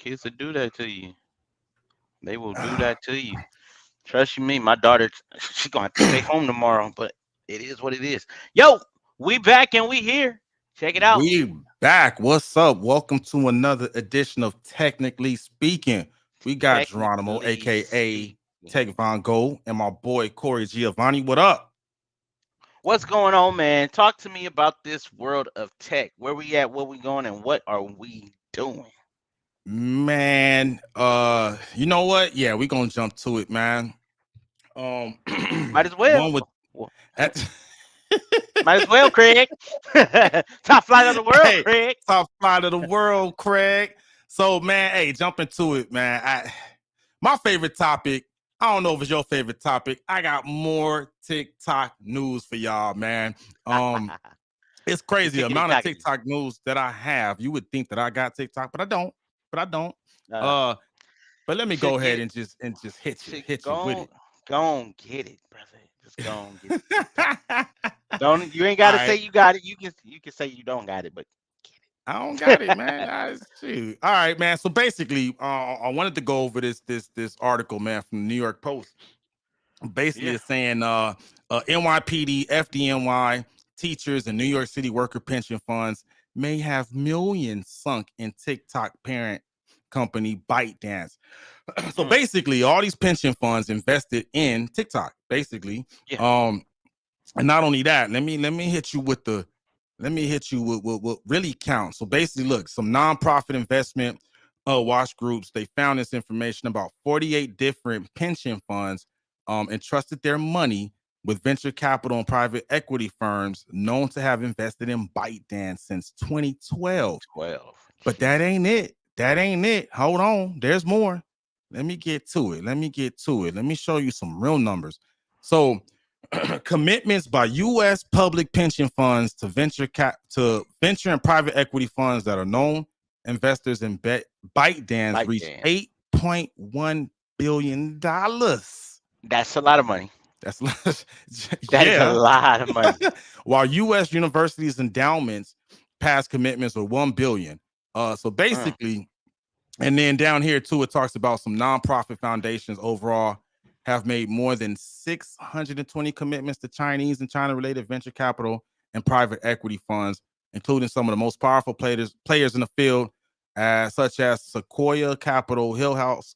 kids will do that to you. They will do that to you. Trust you me, my daughter, she's gonna have to stay home tomorrow, but it is what it is. Yo, we back and we here. Check it out. We back. What's up? Welcome to another edition of Technically Speaking. We got Geronimo, Technically aka Tech speaking. Von Go, and my boy Corey Giovanni. What up? What's going on, man? Talk to me about this world of tech. Where we at, where we going, and what are we doing? Man, you know what? Yeah, we gonna jump to it, man. Um Might as one well. with Well, that. might as well, Craig. Top flight of the world, Hey, Craig. top flight of the world, Craig. So, man, hey, jump into it, man. My favorite topic. I don't know if it's your favorite topic. I got more TikTok news for y'all, man. It's The crazy the tickety amount of tockety. TikTok news that I have. You would think that I got TikTok, but I don't. But I don't. Uh, Uh, but let you me go should get ahead it. and just Should hit you with it. go on, get it, brother. Just go on, get the TikTok. Don't you ain't All got to say right. you got it. You can say you don't got it, but I don't get got it, man. it. Shoot. All right, man. So basically, I wanted to go over this article, man, from the New York Post. Basically, Yeah. it's saying NYPD, FDNY, teachers, and New York City worker pension funds may have millions sunk in TikTok parent company ByteDance. So Mm, basically, all these pension funds invested in TikTok. Basically, yeah. um, and not only that, let me hit you with the let me hit you with what really counts. So basically, look, some nonprofit investment watch groups, they found this information about 48 different pension funds entrusted their money with venture capital and private equity firms known to have invested in ByteDance since 2012. 2012. But Jeez. that ain't it. That ain't it. Hold on. There's more. Let me get to it. Let me get to it. Let me show you some real numbers. So commitments by U.S. public pension funds to venture and private equity funds that are known investors in ByteDance Bite reached dance. $8.1 billion. That's a lot of money. That's That is a yeah. lot of money. While U.S. universities endowments passed commitments of $1 billion. So Mm, basically, and then down here too, it talks about some nonprofit foundations overall have made more than 620 commitments to Chinese and China-related venture capital and private equity funds, including some of the most powerful players in the field, such as Sequoia Capital, Hill House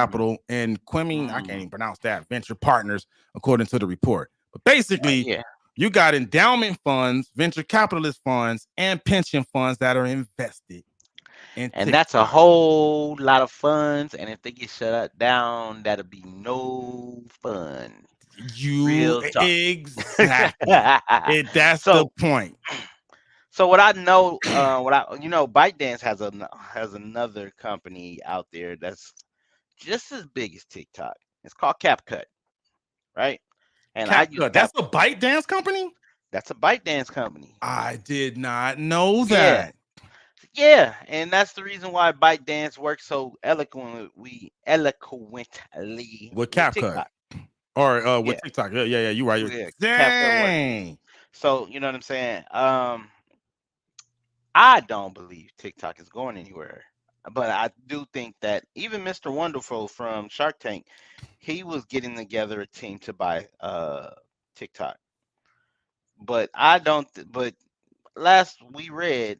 mm, Capital, and Quimming. I can't mm. even pronounce that. Venture Partners, according to the report. But basically, Yeah. you got endowment funds, venture capitalist funds, and pension funds that are invested in And that's a TikTok. whole lot of funds. And if they get shut down, that'll be no fun. You Real talk. exactly. That's the so point. so what I know, ByteDance has another company out there that's just as big as TikTok. It's called CapCut, right? And I use CapCut. Cap. That's a bite dance company? That's a ByteDance company. I did not know Yeah, that. yeah, and that's the reason why ByteDance works so eloquently With with CapCut. TikTok. Or with Yeah, TikTok. Yeah. You right. yeah, CapCut works. Dang. So you know what I'm saying. I don't believe TikTok is going anywhere, but I do think that even Mr. Wonderful from Shark Tank, he was getting together a team to buy TikTok. But I don't. But last we read,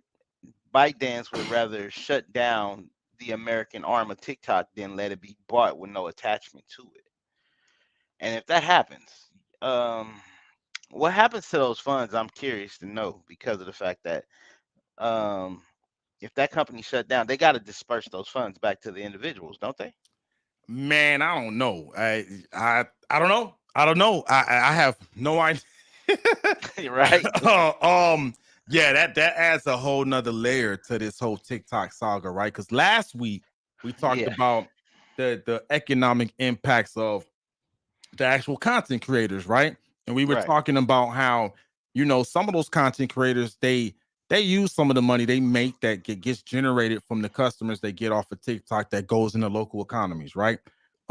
ByteDance would rather shut down the American arm of TikTok than let it be bought with no attachment to it. And if that happens, um, what happens to those funds? I'm curious to know because of the fact that um, if that company shut down, they got to disperse those funds back to the individuals, don't they? Man, I don't know. I don't know. I don't know. I have no idea. Right? Uh, um, yeah, that adds a whole nother layer to this whole TikTok saga, right? Because last week we talked Yeah. about the economic impacts of the actual content creators, right? And we were Right. talking about how some of those content creators they use some of the money they make that gets generated from the customers they get off of TikTok that goes into local economies, right?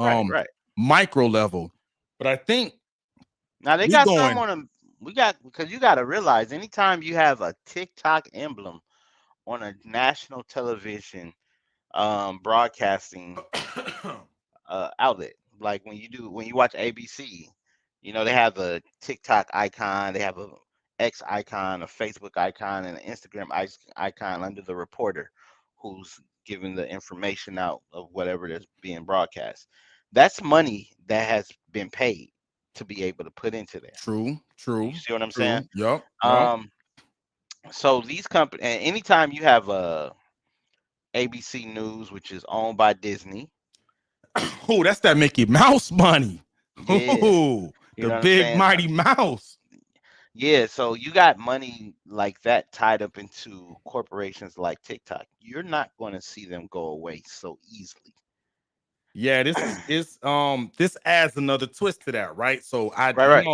Right. Um, Right. micro level. But I think Now they we got some going on them. We got because you got to realize anytime you have a TikTok emblem on a national television, broadcasting outlet. Like when you watch ABC, they have a TikTok icon, they have a X icon, a Facebook icon, and an Instagram icon under the reporter who's giving the information out of whatever that's being broadcast. That's money that has been paid to be able to put into there. True, You true, see what I'm saying? true. Yup, yup. Um, so these companies, and anytime you have a ABC News, which is owned by Disney, Oh, that's that Mickey Mouse money. yeah, Oh, you the know what I'm big saying? mighty mouse. Yeah, so you got money like that tied up into corporations like TikTok. You're not going to see them go away so easily. Yeah, this adds another twist to that, right? So Right, right.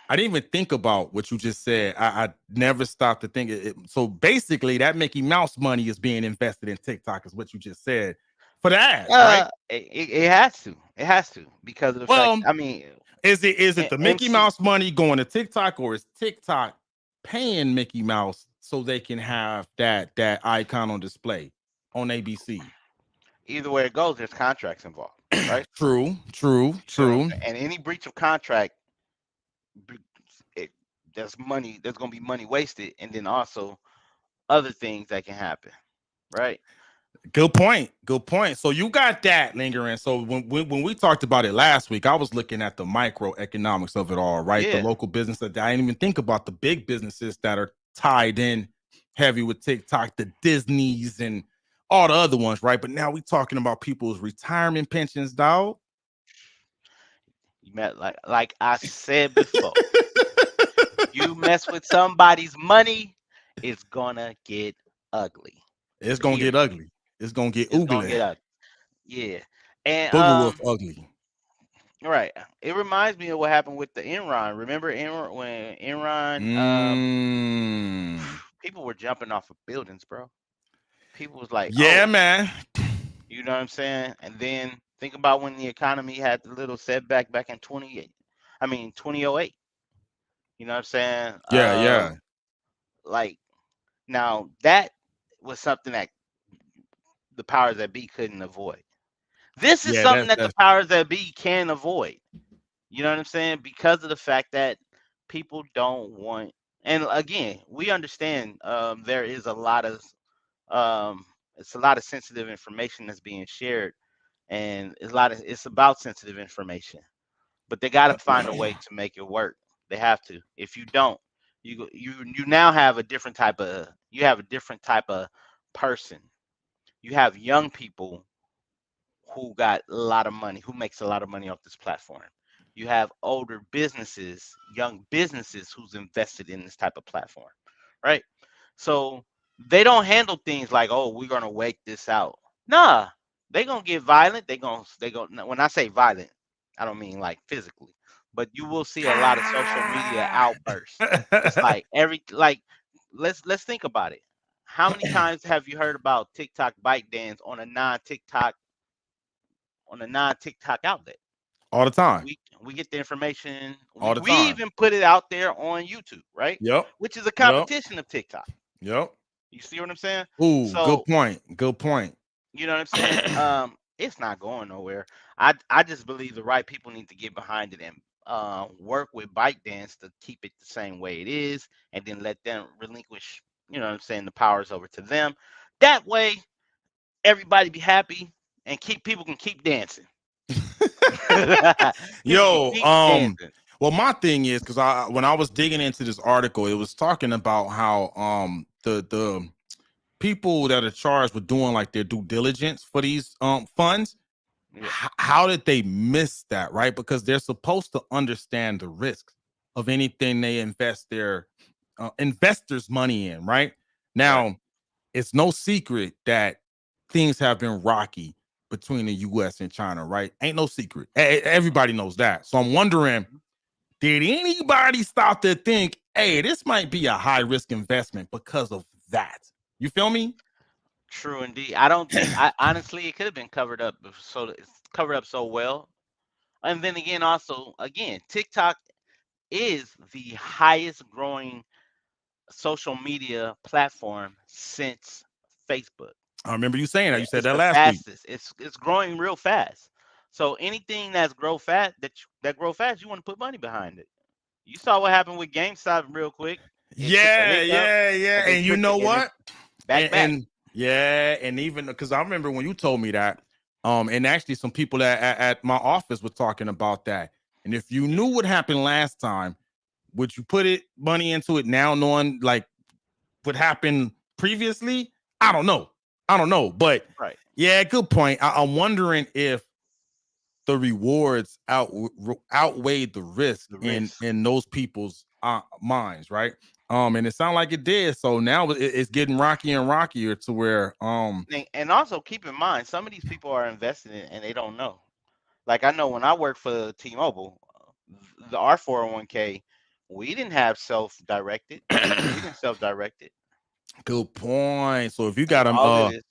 I didn't even think about what you just said. I never stopped to think so basically that Mickey Mouse money is being invested in TikTok, is what you just said, for the ads, right? It has to. It has to because of the fact. Well, I mean, is it the Mickey MC. Mouse money going to TikTok, or is TikTok paying Mickey Mouse so they can have that icon on display on ABC? Either way it goes, there's contracts involved, right? True, true, You see what I'm true. saying? And any breach of contract, b- it, there's money. There's going to be money wasted, and then also other things that can happen, right? Good point. Good point. So you got that lingering. So when we talked about it last week, I was looking at the microeconomics of it all, right? The Yeah. local business that I didn't even think about the big businesses that are tied in heavy with TikTok, the Disneys and all the other ones, right? But now we talking about people's retirement pensions, dog. You met like I said before. You mess with somebody's money, it's gonna get ugly. It's gonna get Period. ugly. It's gonna get It's gonna oogly. get ugly. Yeah. And Booger wolf ugly. right. It reminds me of what happened with the Enron. Remember Enron when Enron Mm. people were jumping off of buildings, bro. People was like, Yeah, "Oh, man. you know what I'm saying?" And then think about when the economy had the little setback back in 2008. You know what I'm saying? Yeah, yeah. Like now that was something that the powers that be couldn't avoid. This is Yeah, something that's that the that's powers that be can avoid. You know what I'm saying? Because of the fact that people don't want, and again, we understand there is a lot of, um, it's a lot of sensitive information that's being shared, and it's about sensitive information. But they got to find a way to make it work. They have to. If you don't, you now have a different type of person. You have young people who got a lot of money, who makes a lot of money off this platform. You have older businesses, young businesses who's invested in this type of platform, right? So they don't handle things like, oh, we're gonna wait this out. Nah, they gonna get violent. They gonna. When I say violent, I don't mean like physically, but you will see a lot of social media outbursts. It's like let's think about it. How many times have you heard about TikTok bite dance on a non-TikTok outlet? all the time. We get the information. All We the we time. even put it out there on YouTube, right? Yep. Which is a Yep. competition of TikTok. Yep. You see what I'm saying? Ooh, good So point. Good point. you know what I'm saying? It's not going nowhere. I just believe the right people need to get behind it and work with ByteDance to keep it the same way it is, and then let them relinquish, you know what I'm saying, the powers over to them. That way, everybody be happy and keep people can keep dancing. People can Yo, keep dancing. well, my thing is because I when I was digging into this article, it was talking about how the people that are charged with doing like their due diligence for these funds, Yeah, how did they miss that, right? Because they're supposed to understand the risks of anything they invest their investors' money in, right? right. Now, it's no secret that things have been rocky between the US and China, right? Ain't no secret. Everybody knows that. So I'm wondering, Mhm. did anybody stop to think, hey, this might be a high risk investment because of that? You feel me? True indeed. I don't think. I honestly, it could have been covered up so it's covered up so well. And then again, also again, TikTok is the highest growing social media platform since Facebook. I remember you saying that. You said It's that the last week. fastest. It's growing real fast. So anything that's grow fast that grow fast, you want to put money behind it. You saw what happened with GameStop real quick. It took a Yeah, hiccup yeah, yeah. and then And you took know it and it's what? back. And yeah, and even because I remember when you told me that, and actually some people at my office were talking about that. And if you knew Yeah, what happened last time, would you put it money into it now, knowing like what happened previously? I don't know. I don't know. But right. yeah, good point. I'm wondering if the rewards outweighed the risk The in risk. those people's minds, right? And it sounded like it did. So now it's getting rockier and rockier to where And also keep in mind, some of these people are invested in and they don't know. Like I know when I worked for T-Mobile, the our 401k, we didn't have self-directed. We didn't self-direct it. good point. So if you got them, All it is,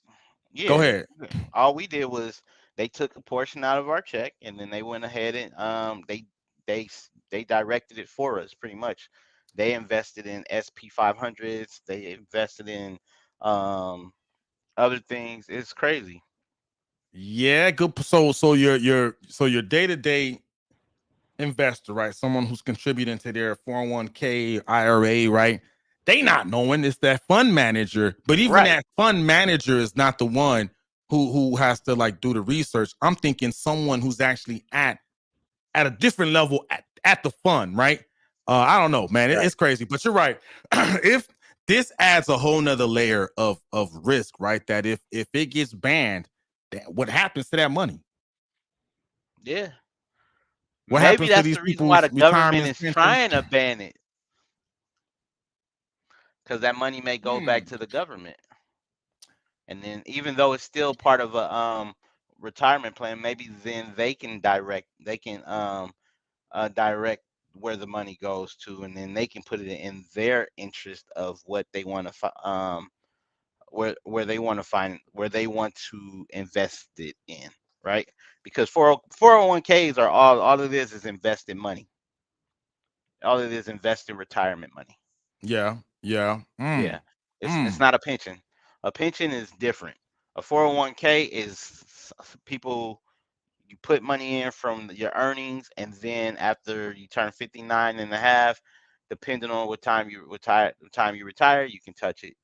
go yeah, ahead. yeah. All we did was they took a portion out of our check and then they went ahead and they directed it for us pretty much. They invested in SP 500s. They invested in um other things. It's crazy. Yeah, good. So your day to day investor, right? Someone who's contributing to their 401k IRA, right? They not knowing it's that fund manager, but even Right. that fund manager is not the one who has to like do the research. I'm thinking someone who's actually at a different level at the fund, right? I don't know, man. Right. It's crazy, but you're right. If this adds a whole nother layer of risk, right? That if it gets banned, what happens to that money? Yeah. What Maybe happens to that's these the reason why people's the government retirements, is pensions? trying to ban it, because that money may go back Hmm. to the government. And then even though it's still part of a retirement plan, maybe then they can direct where the money goes to, and then they can put it in their interest of what they want to where they want to find where they want to invest it in, right? Because 401ks are all it is invested money. All it is invested retirement money. Yeah. Yeah. Yeah, it's Mm. not a pension. A pension is different. A 401k is people you put money in from your earnings, and then after you turn 59 and a half, depending on what time you retire, you can touch it.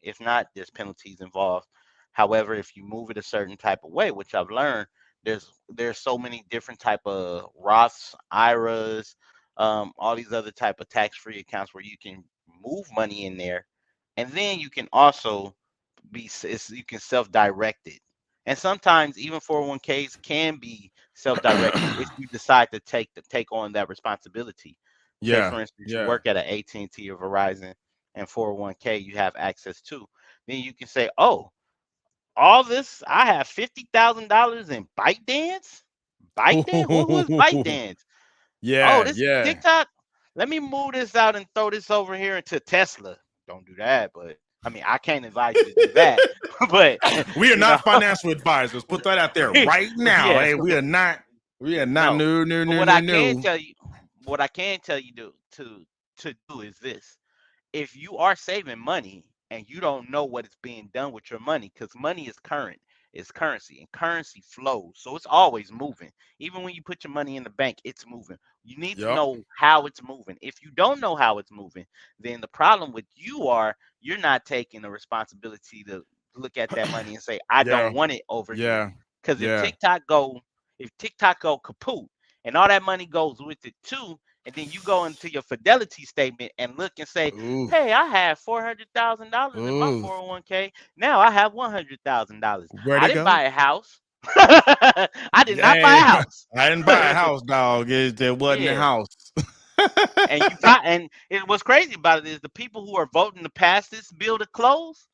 If not, there's penalties involved. However, if you move it a certain type of way, which I've learned, there's so many different type of Roths, IRAs, all these other type of tax-free accounts where you can move money in there, and then you can also you can self-direct it. And sometimes even 401ks can be self-directed if you decide to take on that responsibility. Say Yeah. for instance you Yeah. work at a AT&T or Verizon and 401k you have access to. Then you can say, "Oh, all this I have $50,000 in ByteDance? ByteDance? Who is ByteDance? Oh, Yeah. this is Yeah. TikTok. Let me move this out and throw this over here into Tesla." Don't do that, but I mean, I can't advise you to do that. But We are you know, not financial advisors. Put that out there right now. yeah, Hey, we are not. We are not no. new, new, But new, new, new. what I can tell you to do is this: if you are saving money and you don't know what is being done with your money, because money is current, it's currency, and currency flows, so it's always moving. Even when you put your money in the bank, it's moving. You need to Yep. know how it's moving. If you don't know how it's moving, then the problem with you are you're not taking the responsibility to look at that money and say, I don't Yeah. want it over here. Yeah. Because Yeah. if TikTok go kaput and all that money goes with it too, and then you go into your fidelity statement and look and say, Ooh. "Hey, I have $400,000 in my Ooh. 401k. Now I have $100,000. Where'd I it didn't go? buy a house. I did not buy a Hey, house." I didn't buy a house, dog. It wasn't a Yeah, house. and what's crazy about it is the people who are voting to pass this bill to close,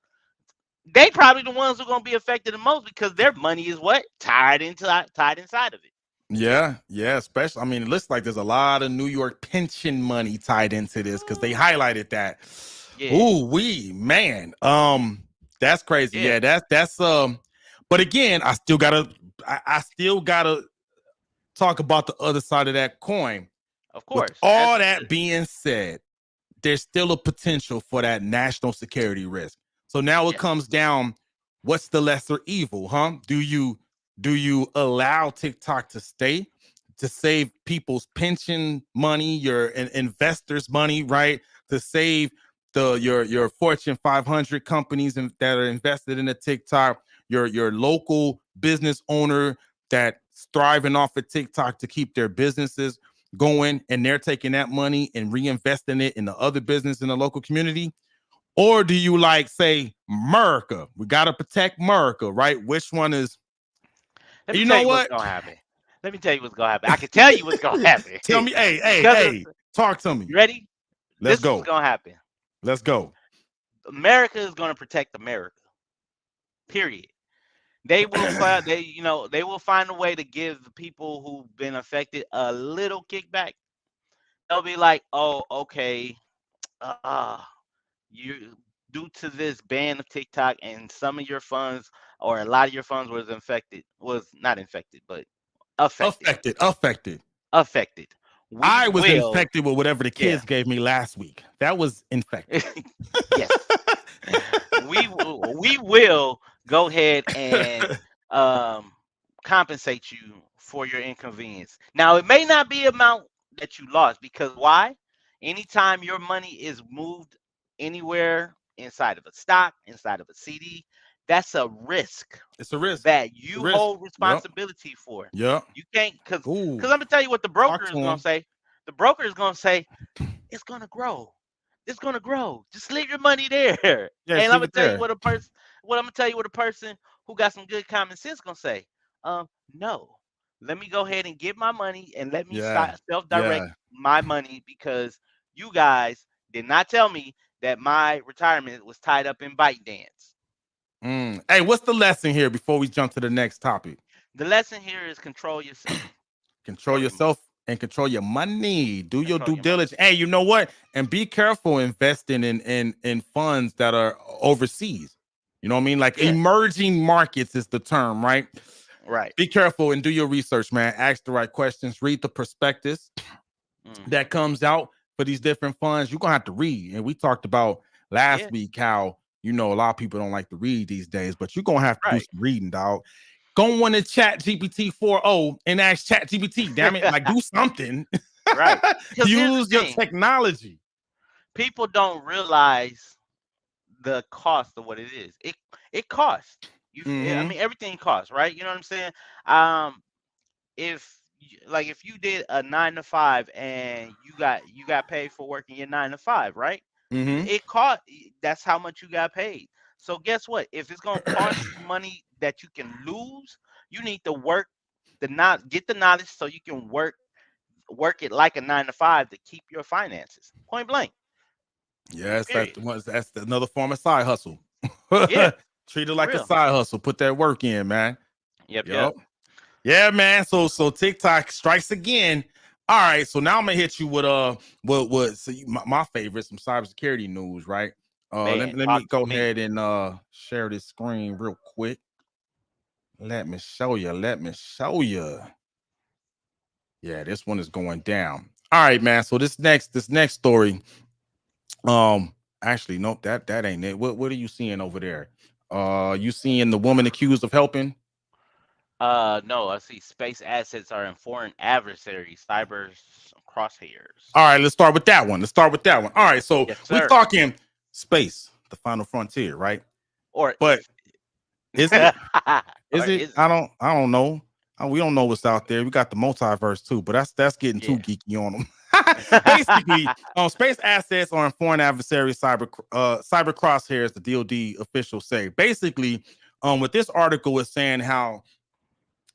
they probably the ones who are gonna be affected the most because their money is what tied inside of it. Yeah, yeah, especially. I mean, it looks like there's a lot of New York pension money tied into this because they highlighted that. Yeah, Ooh, man. That's crazy. yeah, Yeah, that's. But again, I still gotta talk about the other side of that coin. of With course, as all we that should. being said, there's still a potential for that national security risk. So now it Yes. comes down. what's the lesser evil, huh? Do you allow TikTok to stay to save people's pension money, your investors' money, right? To save your Fortune 500 companies that are invested in the TikTok, your local business owner that's thriving off of TikTok to keep their businesses going, and they're taking that money and reinvesting it in the other business in the local community? Or do you like say America? We got to protect America, right? Which one is, Let me you tell know you what's what? gonna happen. Let me tell you what's gonna happen. I can tell you what's gonna happen Tell me, hey, hey, because of, hey, talk to me. you ready? Let's This is what's go. gonna happen. Let's go. America is gonna protect America. Period. They will find they will find a way to give the people who've been affected a little kickback. They'll be like, oh, okay, uh, you due to this ban of TikTok and some of your funds or a lot of your funds was not infected, but affected. Affected, affected. Affected. We I was will, infected with whatever the yeah. kids gave me last week. That was infected. Yes. We will go ahead and um, compensate you for your inconvenience. Now, it may not be amount that you lost because why? Anytime your money is moved anywhere inside of a stock, inside of a CD, that's a risk It's a risk. that It's a you risk. hold Yep. responsibility for. Yep. You can't because Ooh. I'm gonna tell you what the Talk broker to is gonna him. say. The broker is gonna say it's gonna grow. It's gonna grow. Just leave your money there. Yeah, just And I'm leave gonna it tell you there. what a person. What I'm gonna tell you what a person who got some good common sense gonna say. No. Let me go ahead and get my money and let me Yeah. self-direct Yeah. my money because you guys did not tell me that my retirement was tied up in bite dance. Hey, what's the lesson here before we jump to the next topic? The lesson here is control yourself. Control Control your money. yourself and control your money. Do your Control due your money. diligence. Hey, you know what? And be careful investing in funds that are overseas. You know what I mean? Like Yeah. emerging markets is the term, right? Right. Be careful and do your research, man. Ask the right questions. Read the prospectus Hmm. that comes out for these different funds. You're gonna have to read. And we talked about last Yeah. week how a lot of people don't like to read these days, but you're gonna have to do Right. some reading, dog. Go on to Chat GPT 4.0 and ask Chat GPT. Damn it, like do something. Right. Because here's the Use your thing. technology. People don't realize the cost of what it is. It costs. I Mm-hmm. mean, everything costs, right? You know what I'm saying? Um, if you did a 9 to 5 and you got paid for working your 9 to 5, right? Mm-hmm. It cost. That's how much you got paid. So guess what? If it's gonna cost you money that you can lose, you need to work get the knowledge so you can work it like a 9 to 5 to keep your finances. Point blank. Yes, Period. that's another form of side hustle. Yeah, Treat it for like a real. side hustle. Put that work in, man. Yep, yep. Yup. Yeah, man. So TikTok strikes again. All right. So now I'm gonna hit you with my favorite, some cybersecurity news, right? Let Man, me let talk me to go me. ahead and share this screen real quick. Let me show you. Let me show you. Yeah, this one is going down. All right, man. So this next story. Actually, nope, that ain't it. What are you seeing over there? You seeing the woman accused of helping? No, I see space assets are in foreign adversaries, crosshairs. All right, let's start with that one. Let's start with that one. All right, so Yes, we sir. talking space, the final frontier, right? Or But is is it? it? Is Or it? is it? I don't know. We don't know what's out there. We got the multiverse too, but that's getting too Yeah. geeky on them. Basically, space assets are in foreign adversaries, cyber crosshairs. The DoD officials say. Basically, what this article is saying how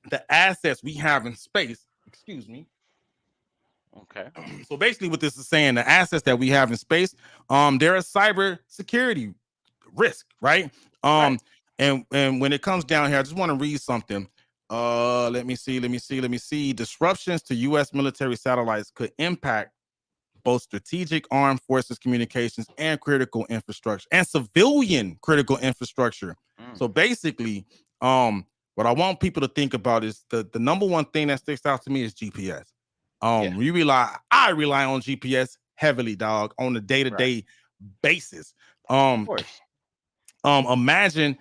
the assets we have in space. Excuse me. Okay. So basically, what this is saying, the assets that we have in space, they're a cyber security risk, right? Right. Um, and when it comes down here, I just want to read something. Let me see. Disruptions to U.S. military satellites could impact both strategic armed forces communications and critical infrastructure and civilian critical infrastructure. Mm. So basically, what I want people to think about is the number one thing that sticks out to me is GPS. Yeah. I rely on GPS heavily, dog, on a Right. day-to-day basis. Of Um, course. Imagine.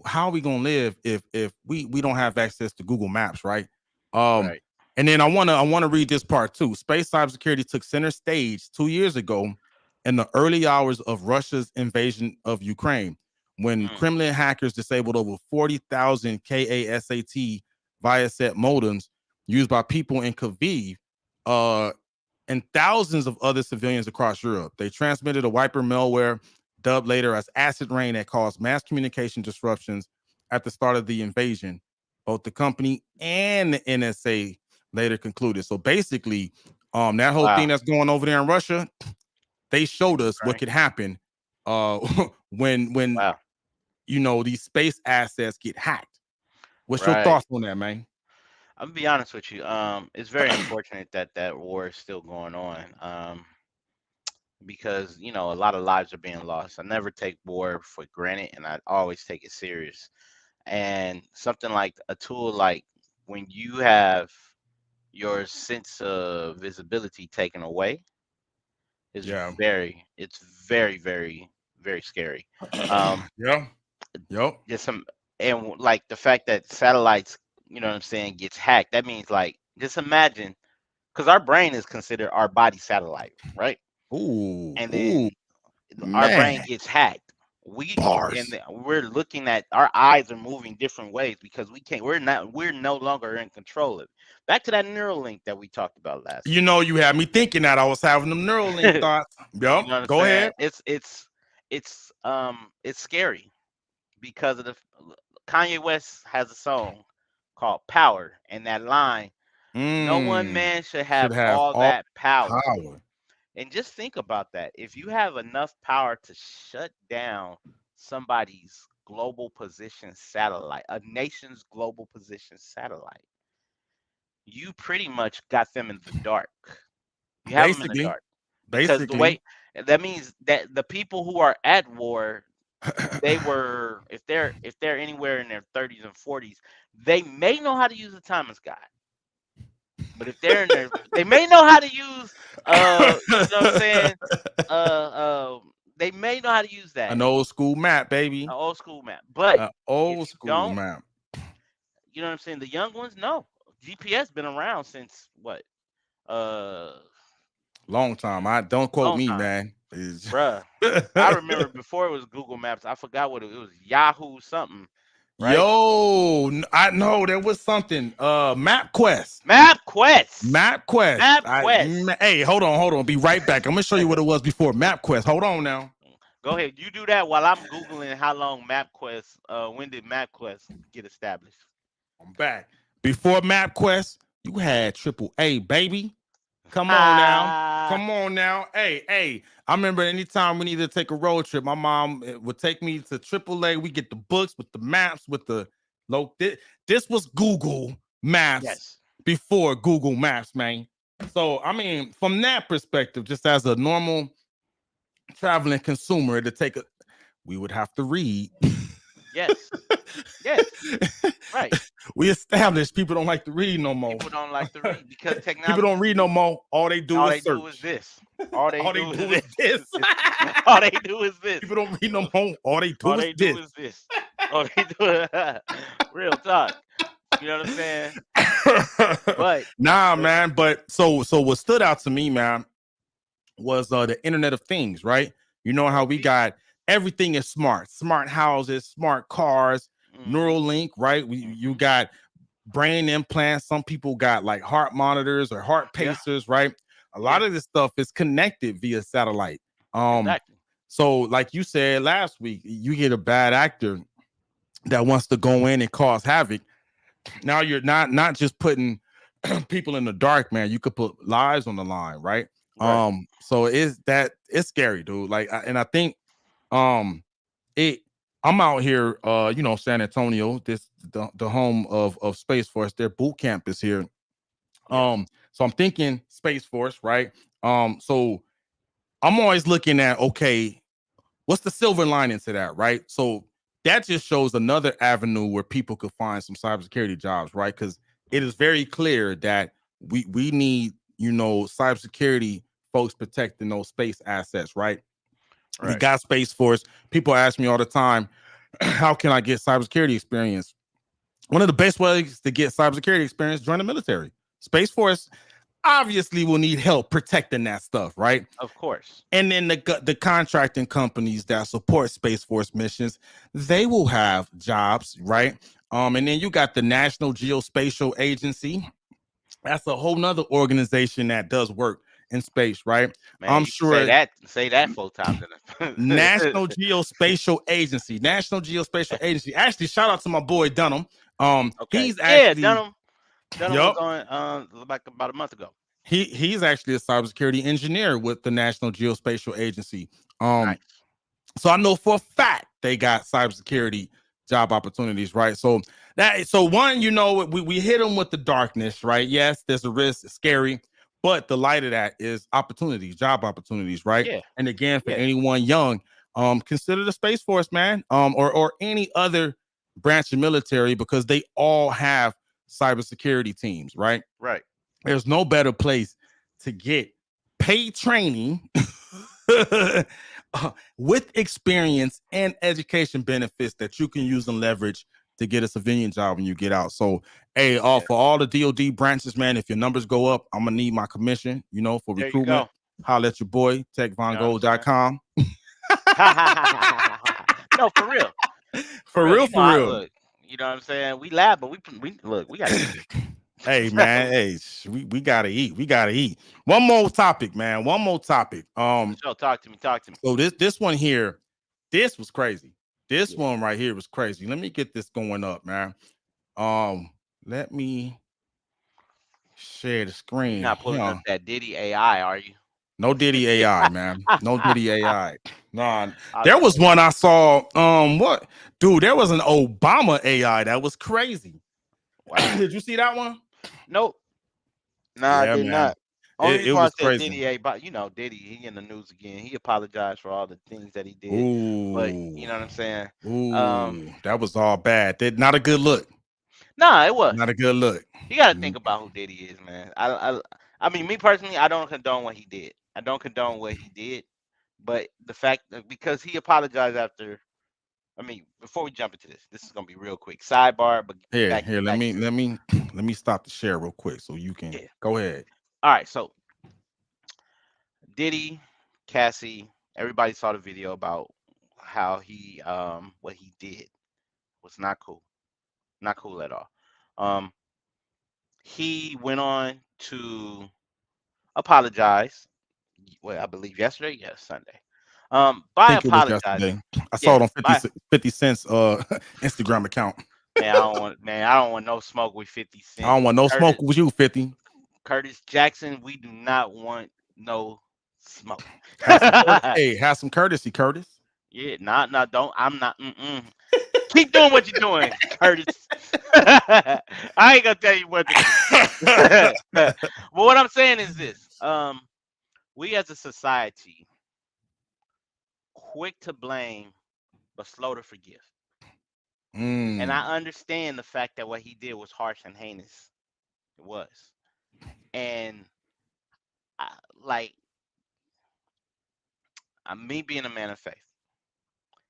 how are we gonna live if we don't have access to Google Maps, right? Um, Right. and then I wanna read this part too. Space cybersecurity took center stage 2 years ago in the early hours of Russia's invasion of Ukraine, when Mm, Kremlin hackers disabled over 40,000 KASAT Viasat modems used by people in Kyiv. And thousands of other civilians across Europe. They transmitted a wiper malware, dubbed later as acid rain, that caused mass communication disruptions at the start of the invasion. Both the company and the NSA later concluded. So basically, that whole thing wow. that's going over there in Russia, they showed us what Right. could happen uh, when Wow. these space assets get hacked. What's your Right. thoughts on that, man? I'm gonna be honest with you. It's very unfortunate that that war is still going on. Because a lot of lives are being lost. I never take war for granted, and I always take it serious. And something like a tool like when you have your sense of visibility taken away is Yeah. it's very, very, very scary. Um, Yeah. Yep. just some and like the fact that satellites, what I'm saying, gets hacked. That means like just imagine because our brain is considered our body satellite, right? Ooh. And Ooh. then our brain Man. gets hacked. Bars. We're looking at our eyes are moving different ways because we're no longer in control of it. Back to that neural link that we talked about last You week. know, you had me thinking that I was having them Neuralink thoughts. You Yep. know what I'm Go saying? ahead. It's scary because of the Kanye West has a song called Power, and that line, no one Mm. man should Should have have all all that power. power. And just think about that. If you have enough power to shut down somebody's global position satellite, a nation's global position satellite, you pretty much got them in the dark. You have them in the Basically. dark because the Basically. way that means that the people who are at war, they were if they're anywhere in their 30s and 40s, they may know how to use a Thomas guide. But if they're in there, they may know how to use what I'm saying, uh, uh, they may know how to use that, An old school map, an baby. old school map. But An if old you school don't, map. you know what I'm saying, the young ones, no. GPS been around since what? Uh, Long time. I don't quote long me, time, man. It's- bruh. I remember before it was Google Maps. I forgot what it was. Yahoo something, right? Yo, I know there was something. MapQuest. MapQuest. MapQuest. MapQuest. Hey, hold on. Be right back. I'm gonna show you what it was before MapQuest. Hold on now. Go ahead. You do that while I'm googling how long MapQuest. When did MapQuest get established? I'm back. Before MapQuest, you had Triple A, baby. Come on now. Ah, Come on now. Hey. I remember anytime we needed to take a road trip, my mom would take me to AAA. We get the books with the maps, with the this was Google Maps yes. before Google Maps, man. So I mean, from that perspective, just as a normal traveling consumer, to take a we would have to read. Yes. Yes. Right. We established people don't like to read no more. People don't like to read because People don't technology read no more. All they do all is they do is search. this. All they All they do is do is this. this. All they do is this. People don't read no more. All they All do is they do this. is this. All they do real talk. You know what I'm saying? But Nah, but man. But so what stood out to me, man, was the Internet of Things, right? You know how we OT. got everything is smart houses, smart cars, Mhm. Neuralink, right? You Mhm. got brain implants. Some people got like heart monitors or heart Yeah. pacers, right? A lot Yeah. of this stuff is connected via satellite. Um, Exactly. so like you said last week, you get a bad actor that wants to go in and cause havoc. Now you're not just putting people in the dark, man. You could put lives on the line, right? Right. So it's scary, dude. Like, and I think um it I'm out here, San Antonio, the home of Space Force. Their boot camp is here. Yeah. So I'm thinking Space Force, right? So I'm always looking at, okay, what's the silver lining to that, right? So that just shows another avenue where people could find some cybersecurity jobs, right? Because it is very clear that we need, cybersecurity folks protecting those space assets, right? We Right. got Space Force. People ask me all the time, How can I get cybersecurity experience? One of the best ways to get cybersecurity experience, join the military. Space Force obviously will need help protecting that stuff, right? Of course. And then the contracting companies that support Space Force missions, they will have jobs, right? And then you got the National Geospatial Agency. That's a whole nother organization that does work in space, right? Man, I'm you can say sure that. Say that 4 times in National Geospatial Agency. National Geospatial Agency. Actually, shout out to my boy Dunham. Okay. He's Yeah, actually, Dunham was yup, on like about a month ago. he's actually a cybersecurity engineer with the National Geospatial Agency. Um, Nice. so I know for a fact they got cybersecurity job opportunities, right? So one, we hit them with the darkness, right? Yes, there's a risk, it's scary, but the light of that is opportunities, job opportunities, right? Yeah. And again, for Yeah. anyone young, consider the Space Force, man, or any other branch of military because they all have cybersecurity teams, right? Right. There's no better place to get paid training with experience and education benefits that you can use and leverage to get a civilian job when you get out. So, hey, Yeah. for all the DoD branches, man, if your numbers go up, I'm gonna need my commission, for There you recruitment. go. Holla at your boy, You know what I'm saying? techvongold.com. No, for real. For For real. real, You know, for I real. look. You know what I'm saying? We laugh, but we look. We gotta eat. Hey man, hey, we gotta eat. We gotta eat. One more topic, man. One more topic. For sure. Talk to me. Talk to me. So this one here, this was crazy. This Yeah. one right here was crazy. Let me get this going up, man. Um, let me share the You're screen. not pulling Yeah, up that Diddy AI, are you? no Diddy AI, man. No Diddy AI. Nah, I there was was one I saw. What, dude? There was an Obama AI that was crazy. wow. Did you see that one? Nope. Nah, I Yeah, did man. not. Only It reason why I was said crazy. Diddy A, but Diddy, he in the news again. He apologized for all the things that he did, but you Ooh, know what I'm saying. Um, ooh, that was all bad. Not a good look. nah, it was. Not a good look. You got to think about who Diddy is, man. I mean, me personally, I don't condone what he did. I don't condone what he did, but the fact that because he apologized after. I mean, before we jump into this is gonna be real quick sidebar, but Here, back here. Let back me to let me let me stop the share real quick so you can yeah. go ahead. All right, so Diddy, Cassie, everybody saw the video about how he what he did was not cool. Not cool at all. Um he went on to apologize. Well, I believe yesterday, yes, Sunday. I By think it was yesterday. apologizing, I saw yeah, it on by 50 Cent's Instagram account. man, I don't want no smoke with 50 I Cent. don't want no smoke Curtis with you, 50. Curtis Jackson, we do not want no smoke. Have some hey, have some courtesy, Curtis. Yeah, not don't. I'm not. Keep doing what you're doing, Curtis. I ain't gonna tell you what to do. But what I'm saying is this: we as a society, quick to blame but slow to forgive. And I Mm. understand the fact that what he did was harsh and heinous. It was, and I, like me being a man of faith,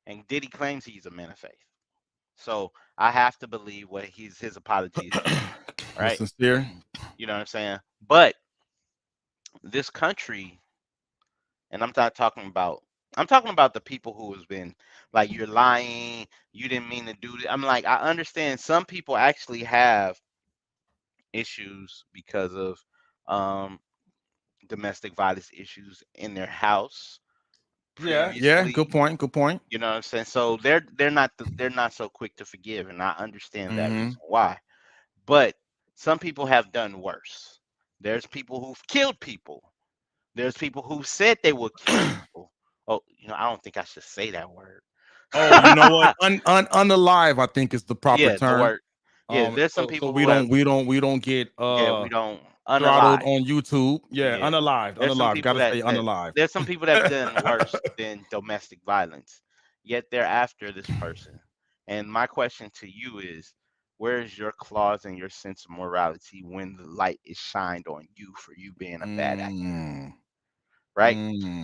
and Diddy claims he's a man of faith. So I have to believe what his apology is true, Was right? sincere. You know what I'm saying? But this country, and I'm talking about the people who has been like you're lying, you didn't mean to do this. I'm like I understand some people actually have issues because of um domestic violence issues in their house Yeah, yeah. Good previously. point. Good point. You know what I'm saying? So they're not so quick to forgive, and I understand that Mm-hmm. reason why. But some people have done worse. There's people who've killed people. There's people who said they would kill people. Oh, I don't think I should say that word. Oh, you know what? Unalive, I think is the proper Yeah, the term. word. Yeah, there's some So people we who have. don't get Yeah, we don't throttled unalive. on YouTube. Yeah, Yeah, unalived, there's some unalived. people Gotta that say that unalived. there's some people that have done worse than domestic violence. Yet they're after this person. And my question to you is, where is your clause and your sense of morality when the light is shined on you for you being a bad actor? Mm. right?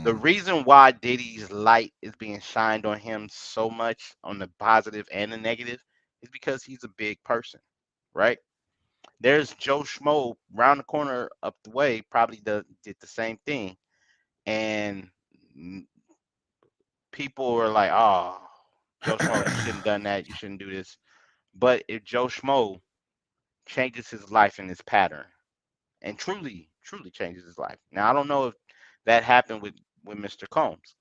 The Mm. reason why Diddy's light is being shined on him so much on the positive and the negative is because he's a big person, right? There's Joe Schmo round the corner up the way, probably did the same thing, and mm, people were like, "Oh, Joe Schmo, you shouldn't have done that. You shouldn't do this." But if Joe Schmo changes his life in this pattern, and truly changes his life. Now I don't know if that happened with Mr. Combs,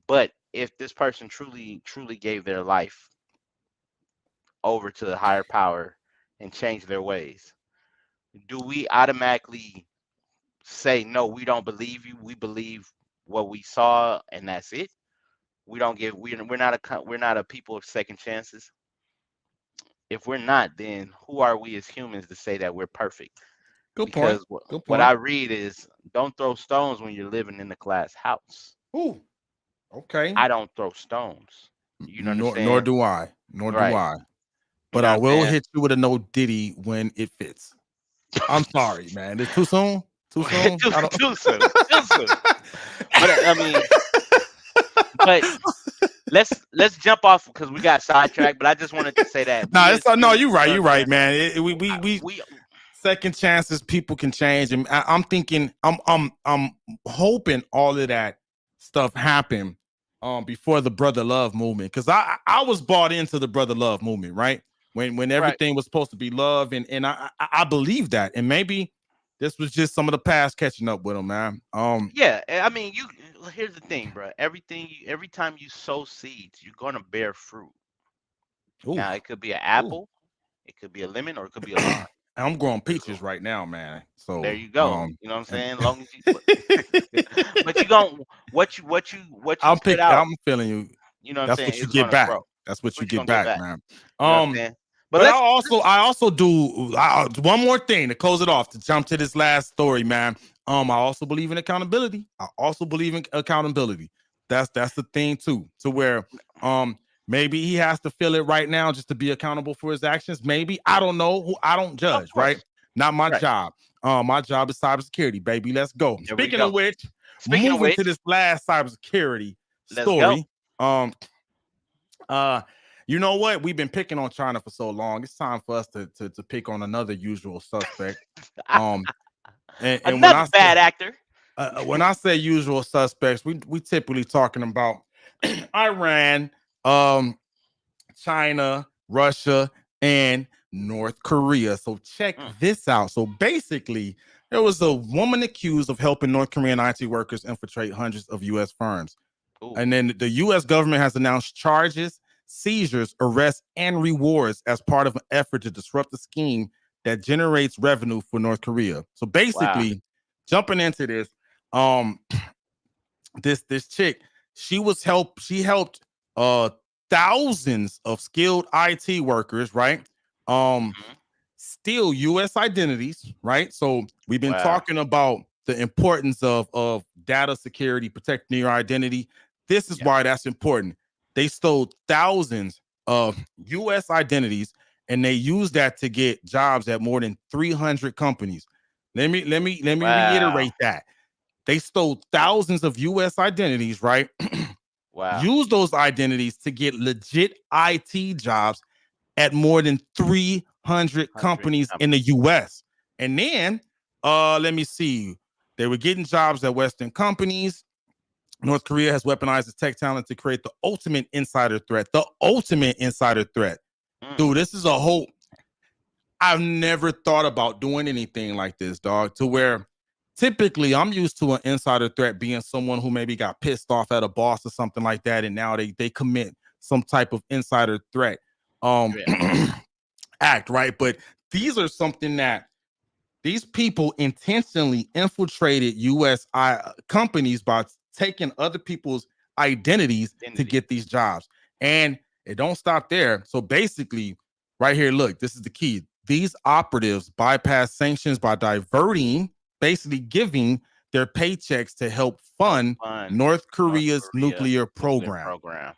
but if this person truly gave their life over to the higher power and changed their ways, do we automatically say no? We don't believe you. We believe what we saw, and that's it. We don't give. We're not a people of second chances. If we're not, then who are we as humans to say that we're perfect? Good point. Because Good what I point. read is don't throw stones when you're living in the glass house. Ooh, okay. I don't throw stones. You Nor understand? do I. Nor do Right. I. You But know I what I'm will saying? hit you with a no Diddy when it fits. I'm sorry, man. It's too soon. Too soon. too, I don't. too soon. Too soon. But I mean, but let's jump off because we got sidetracked. But I just wanted to say that Nah, we it's as no. humans, You're you right. know You're what I'm right, saying? man. We We second chances. People can change, and I'm thinking. I'm hoping all of that stuff happen before the brother love movement, because I was bought into the brother love movement, right? When right. everything was supposed to be love, and I believe that, and maybe this was just some of the past catching up with him, man. Yeah, I mean, you. Here's the thing, bro. Every time you sow seeds, you're gonna bear fruit. Ooh, Now, it could be an ooh. apple, it could be a lemon, or it could be a lime. I'm growing So peaches right now, man. there So, you go. You know what I'm and saying? Long as you, but you gon' what you put out. I'm feeling you. You know what I'm That's saying? what you Is get gonna back. grow. That's what you What you get gonna get back, back? man. You know what I'm saying? But But let's I also do one more thing to close it off to jump to this last story, man. I also believe in accountability. I also believe in accountability. That's the thing too, to where maybe he has to feel it right now just to be accountable for his actions. Maybe I don't know. Who I don't of judge, right? course. Not my Right. job. My job is cybersecurity, baby. Let's go. There we Speaking of go. which, Speaking of moving to which, this last cybersecurity let's go. story. Um, uh, you know what? We've been picking on China for so long. It's time for us to pick on another usual suspect. Um, and Another bad actor. when I say usual suspects, we typically talking about Iran, um, China, Russia, and North Korea. So check Mm. this out. So basically, there was a woman accused of helping North Korean IT workers infiltrate hundreds of U.S. firms. Ooh, And then the U.S. government has announced charges, seizures, arrests, and rewards as part of an effort to disrupt the scheme that generates revenue for North Korea. So wow. basically, jumping into this, um, this chick, she helped uh thousands of skilled IT workers, right? Um, Hmm. steal US identities, right? So we've been Wow. talking about the importance of data security, protecting your identity. This is Yeah. why that's important. They stole thousands of US identities and they used that to get jobs at more than 300 companies. Let me Wow. reiterate that. They stole thousands of US identities, right? Wow. Use those identities to get legit IT jobs at more than 300 100 companies in the companies. US. And then, let me see, they were getting jobs at Western companies. North Korea has weaponized its tech talent to create the ultimate insider threat. The ultimate insider threat. Mm. Dude, this is a whole, I've never thought about doing anything like this, dog, to where typically I'm used to an insider threat being someone who maybe got pissed off at a boss or something like that, and now they commit some type of insider threat Yeah. act, right? But these are something that these people intentionally infiltrated US companies by taking other people's identities to Identity. get these jobs. And it don't stop there. So basically, right here, look, this is the key. These operatives bypass sanctions by diverting, basically giving their paychecks to help Help fund fund North North Korea's Korea nuclear nuclear program. program.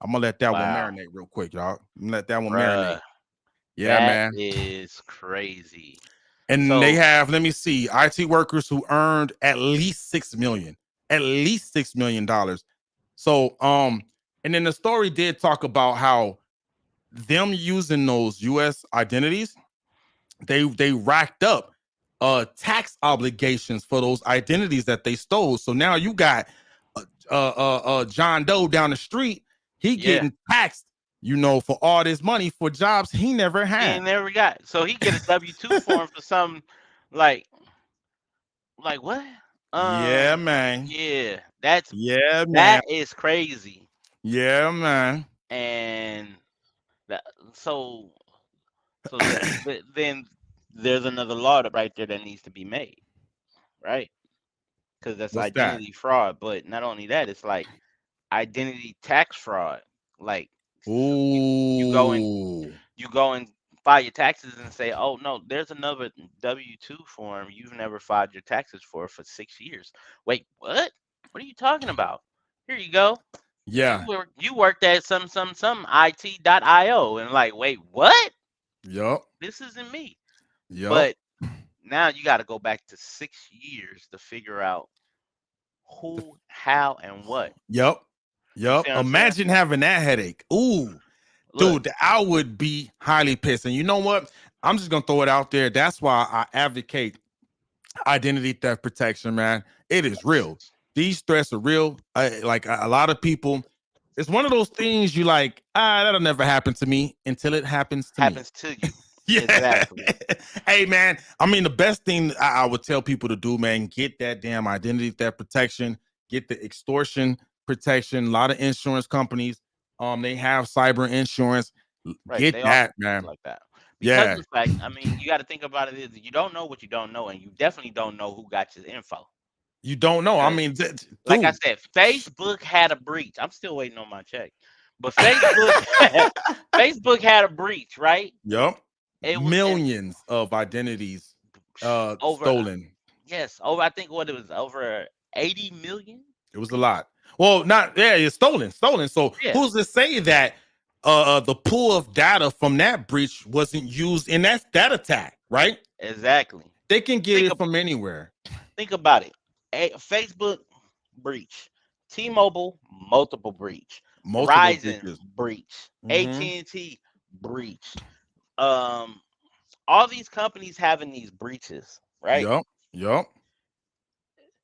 I'm gonna let that one Wow. marinate real quick, y'all. I'm gonna let that one marinate. Bruh. Yeah, That man. is crazy. And they So have, let me see, IT workers who earned at least 6 million. at least $6 million. So and then the story did talk about how them using those US identities, they racked up tax obligations for those identities that they stole. So now you got John Doe down the street, he Yeah, getting taxed, for all this money for jobs he never he had. ain't never got. So he get a W-2 form for some like what? Yeah, man. Yeah, Yeah, man. that is crazy. Yeah, man. And that, so then there's another law right there that needs to be made, right? Because that's What's that? identity fraud. But not only that, it's like identity tax fraud. Like you go and Ooh. file your taxes and say, oh no, there's another W-2 form you've never filed your taxes for 6 years. Wait, what? What are you talking about? Here you go. Yeah. You worked at some IT.io and like, wait, what? Yup. This isn't me. Yup. But now you got to go back to 6 years to figure out who, how, and what. Yup. You see Yup. what I'm saying? Imagine having that headache. Ooh. Look, Dude, I would be highly pissed. And you know what? I'm just gonna throw it out there. That's why I advocate identity theft protection, man. It is real. These threats are real. Like a lot of people, it's one of those things you like, that'll never happen to me until it happens to me. happens to you. Yeah. Exactly. Hey, man. I mean, the best thing I would tell people to do, man, get that damn identity theft protection, get the extortion protection. A lot of insurance companies, they have cyber insurance. Right. Get They offer that, things man. like that. Because of Yeah. the fact, I mean, you got to think about it is you don't know what you don't know, and you definitely don't know who got your info. You don't know. I Because, mean, like I dude. said, Facebook had a breach. I'm still waiting on my check. But Facebook, Facebook had a breach, right? Yup. It was and Millions of identities over, stolen. yes, over, I think what it was, over 80 million. It was a lot. Well, not yeah, it's stolen, stolen. So Yeah, who's to say that the pool of data from that breach wasn't used in that attack, right? exactly. They can get Think it of, from anywhere. think about it. Facebook breach, T-Mobile multiple breach, Multiple Verizon breaches. breach, Mm-hmm. AT&T breach. Um, all these companies having these breaches, right? Yup. Yup.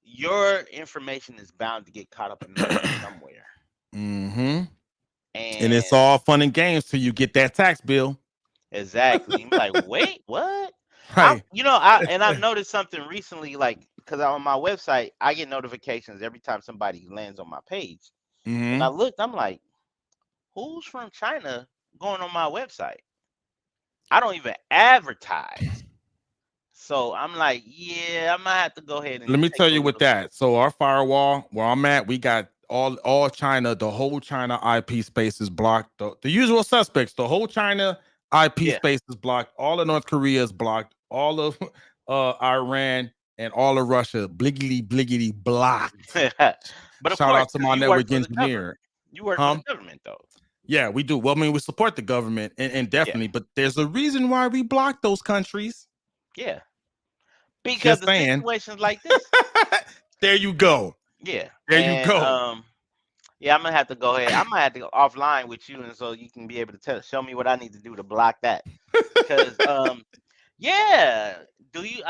Your information is bound to get caught up in there somewhere. Mm-hmm. And it's And all fun and games till you get that tax bill. exactly, I'm like, wait, what? Right. I've noticed something recently, like because on my website I get notifications every time somebody lands on my page, and I Mm-hmm. looked, I'm like, who's from China going on my website? I don't even advertise, so I'm like, yeah, I might have to go ahead and Let me take tell a you with little. that. So our firewall, where I'm at, we got all China, the whole China IP space is blocked. The usual suspects, the whole China IP Yeah, space is blocked. All of North Korea is blocked. All of Iran and all of Russia, bliggity bliggity blocked. but of Shout course, out to because my you work network for the government, engineer. you work for Huh? the government though. Yeah, we do. Well, I mean, we support the government and Yeah, definitely, but there's a reason why we block those countries. yeah, because Just of saying. situations like this. There you go. Yeah, There you and go. yeah, I'm gonna have to go ahead. I'm gonna have to go offline with you, and so you can be able to show me what I need to do to block that. Because yeah, do you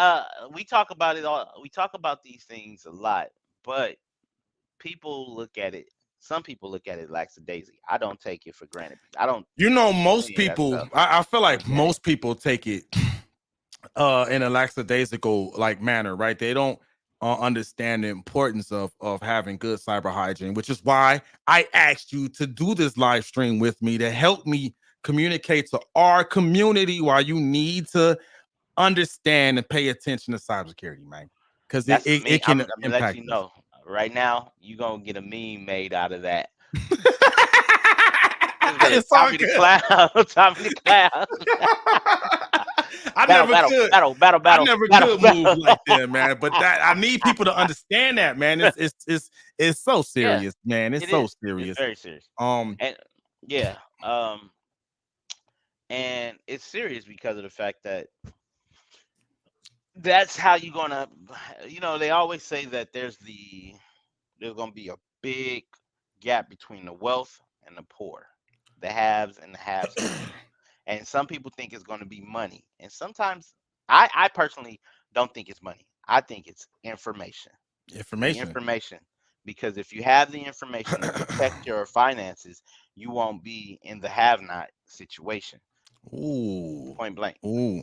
we talk about it all. We talk about these things a lot, but people look at it. Some people look at it lackadaisy. I don't take it for granted. I don't do Most any of that people, stuff I feel for like granted. most people take it in a lackadaisical like manner, right? They don't understand the importance of having good cyber hygiene, which is why I asked you to do this live stream with me to help me communicate to our community why you need to understand and pay attention to cybersecurity, man, because That's a me. it can I'm gonna let impact you us. know right now. You gonna get a meme made out of that. Is it It's all Tommy the good. Clown? Tommy the Clown. I Battle, never battle, could. battle, battle, I battle, never battle, could move battle. like that, man. But that I need people to understand that, man. It's so Yeah, serious, man. It's it so is. It's serious. very serious. Um, And yeah, and it's serious because of the fact that that's how you're gonna. They always say that there's the there's gonna be a big gap between the wealth and the poor, the haves and the have-nots. And some people think it's gonna be money, and sometimes I personally don't think it's money. I think it's information. The Information. information, because if you have the information to protect your finances, you won't be in the have-not situation. Ooh, Point blank. ooh,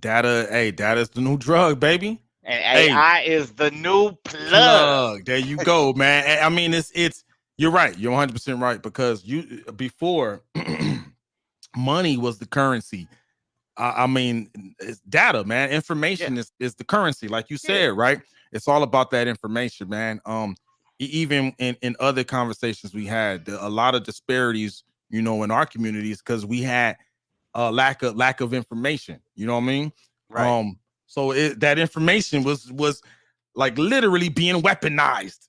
data. Hey, data's the new drug, baby. And Hey, AI is the new plug. plug. There you go, man. I mean, it's. You're right. You're 100% right because you before money was the currency. I mean, it's data, man. Yeah, Information is the currency, like you yeah, said, right? It's all about that information, man. Even in other conversations we had, a lot of disparities, in our communities because we had lack of information. You know what I mean? right. Um, so that information was like literally being weaponized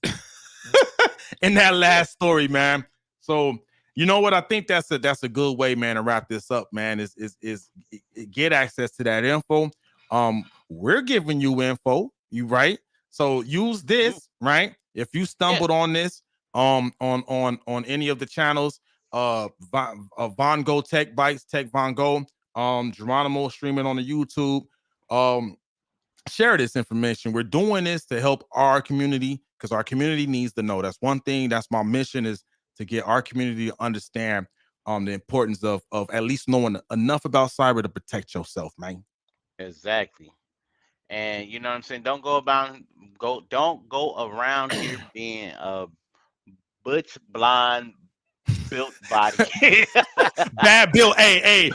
in that Yeah, last story, man. So you know what? I think that's a good way, man, to wrap this up, man. Is get access to that info. We're giving you info, you right? So use mm, this, right? If you yeah. stumbled on this, on any of the channels, Von Go Tech Bites, Tech Von Go, Geronimo streaming on the YouTube. Um, Share this information. We're doing this to help our community because our community needs to know. That's one thing. That's my mission is to get our community to understand the importance of at least knowing enough about cyber to protect yourself, man. Exactly. And you know what I'm saying? Don't go around here being a butch blonde built body. Bad Bill, hey,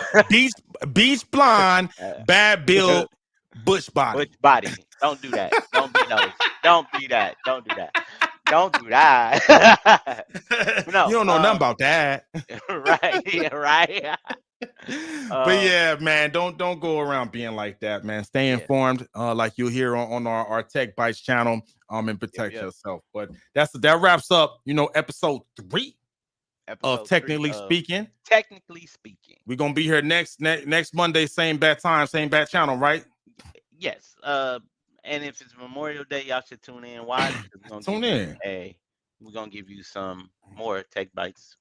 beach blonde, bad Bill, Bush Butch body. body. Don't do that. Don't be those. Don't be that. Don't do that. Don't do that. You No. don't know nothing about that. Right. Yeah, right. But Um. yeah, man, don't go around being like that, man. Stay Yeah. informed, like you'll hear on our Tech Bites channel, and Yep. protect Yep. yourself. But that wraps up, episode 3 of Episode three Technically of Speaking. technically speaking. We're gonna be here next Monday, same bad time, same bad channel, right? Yes. And if it's Memorial Day, y'all should tune in. Why? Because Tune in. we're gonna give you some more tech bites.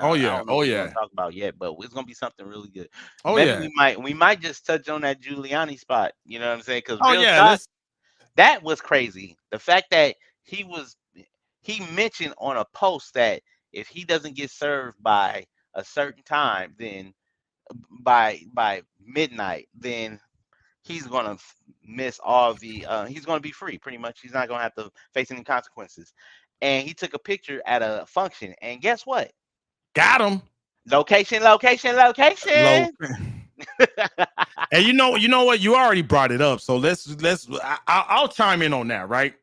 Oh I yeah, don't know oh what we're gonna yeah, talk about yet, but it's gonna be something really good. oh Maybe yeah, we might just touch on that Giuliani spot. You know what I'm saying? Because oh real yeah. talk, Let's that was crazy. The fact that he was he mentioned on a post that if he doesn't get served by a certain time, then by midnight, then he's gonna miss all the he's gonna be free pretty much. He's not gonna have to face any consequences. And he took a picture at a function, and guess what? got him Location, location, low. location. And you know what? You already brought it up, so I'll chime in on that, right?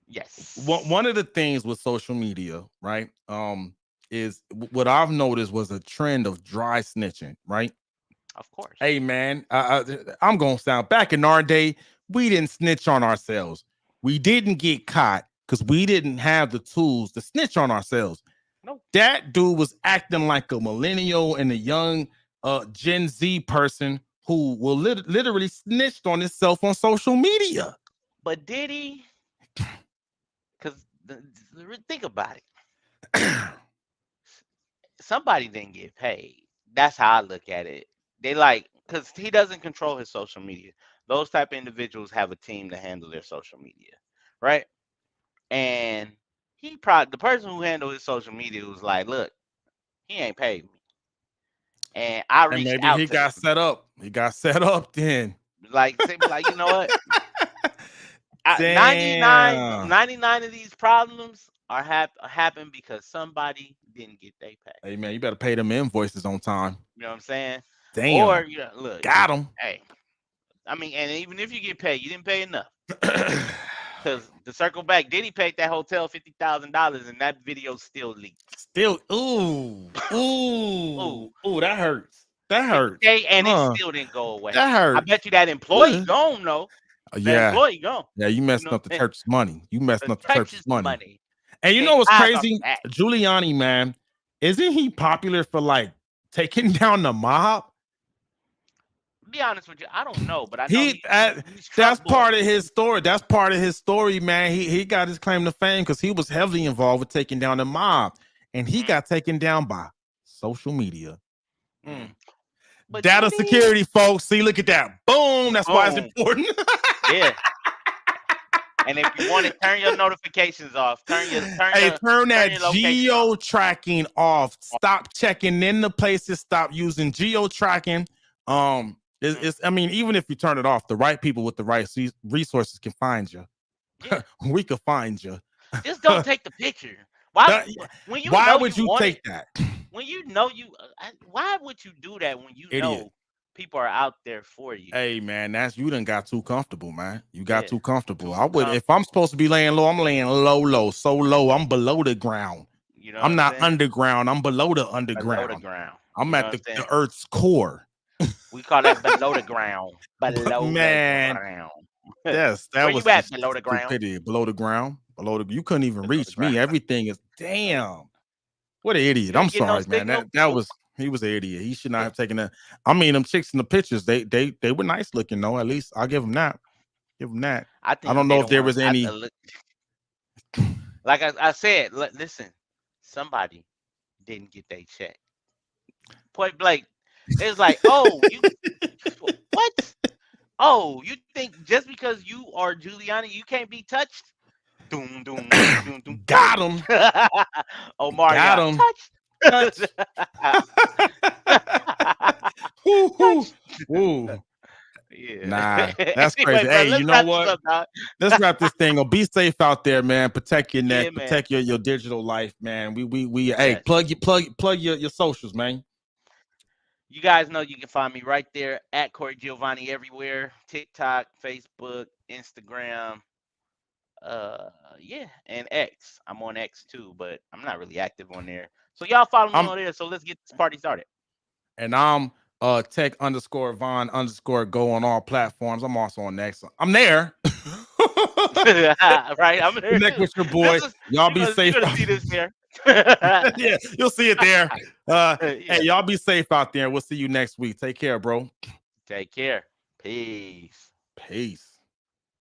Yes, One of the things with social media, right, is what I've noticed was a trend of dry snitching, right? of course. Hey, man, I'm gonna sound back in our day, we didn't snitch on ourselves. We didn't get caught because we didn't have the tools to snitch on ourselves. No, That dude was acting like a millennial and a young Gen Z person who will literally snitched on himself on social media. but did he? Because think about it. Somebody didn't get paid. That's how I look at it. They like because he doesn't control his social media. Those type of individuals have a team to handle their social media, right? And the person who handled his social media was like, look, he ain't paid me. And I And reached maybe out he to them. got set up. He got set up then. Like, say, be like, you know what? 99, Damn. 99 of these problems happen because somebody didn't get their pay. Hey man, you better pay them invoices on time. You know what I'm saying? Or, Damn. look, Got him. hey, I mean, and even if you get paid, you didn't pay enough. Because to circle back, Diddy paid that hotel $50,000 and that video still leaked. Still, ooh, Ooh, ooh, ooh, that hurts. That hurts. 50K and it Huh. still didn't go away. That I hurts. bet you that employee Ugh. gone though. That Yeah. employee gone. Yeah, you You messing know, up the church's money. You messing the up the church's church's money. money And you know came what's eyes off crazy? that. Giuliani, man, isn't he popular for like taking down the mob? be honest with you, I don't know, but I know He he's that's truck boy. part of his story. That's part of his story, man. He got his claim to fame because he was heavily involved with taking down the mob, and he Mm, got taken down by social media. mm. But Data Julian, security, folks. See, look at that. Boom. That's why it's boom, important. yeah. And if you want to turn your notifications off, Hey, turn turn that your location off. geo tracking off. Stop checking in the places. Stop using geo tracking. Mm, I mean, even if you turn it off, the right people with the right resources can find you. yeah. We could find you. Just don't take the picture. Why That- when you why know would you you want it, take that, when you know why would you do that when you idiot? know people are out there for you? Hey man, that's you done got too comfortable, man. You got Yeah. too comfortable. I Too would if I'm comfortable. supposed to be laying low, I'm laying low, so low. I'm below the ground. You know what I'm I'm not saying? underground. I'm below the Below the underground. ground. I'm You know at what I'm the saying? earth's core. We call that below the ground. But Below the man, ground. that Where you was at just below the ground? stupidity. Below the ground. Below the you couldn't even Below the reach ground. me. Everything is damn. What an idiot. You I'm ain't getting no sorry, man. signal? That Nope. was he was an idiot. He should not have taken that. I mean, them chicks in the pictures, they were nice looking, though. At least I'll give them that. Give them that. I I think don't they know if don't there want was any. like I said, listen, somebody didn't get their check. Point blank. It's like, oh, you what? Oh, you think just because you are Giuliani, you can't be touched? Doom, doom, doom, doom, Got him. touched. Oh, Got Mario, him. touched. Touch. Woo, woo, Touched. woo. Yeah. Nah, that's Anyway, crazy. bro, Hey, you let's know wrap this what? up, dog. Let's wrap this thing up. Be safe out there, man. Protect your Yeah, neck. man. Protect your digital life, man. We. Hey, Yes. plug your socials, man. You guys know you can find me right there at Corey Giovanni everywhere. TikTok, Facebook, Instagram, uh yeah, and X. I'm on X too, but I'm not really active on there. So y'all follow me I'm on there. So let's get this party started. and I'm tech underscore Von underscore go on all platforms. I'm also on next. I'm there. Right? I'm there Connect too. with your This boy. is Y'all be you're safe gonna out see this there. here. Yeah, you'll see it there. Hey, Yeah. y'all be safe out there. We'll see you next week. Take care, bro. Take care. Peace. Peace.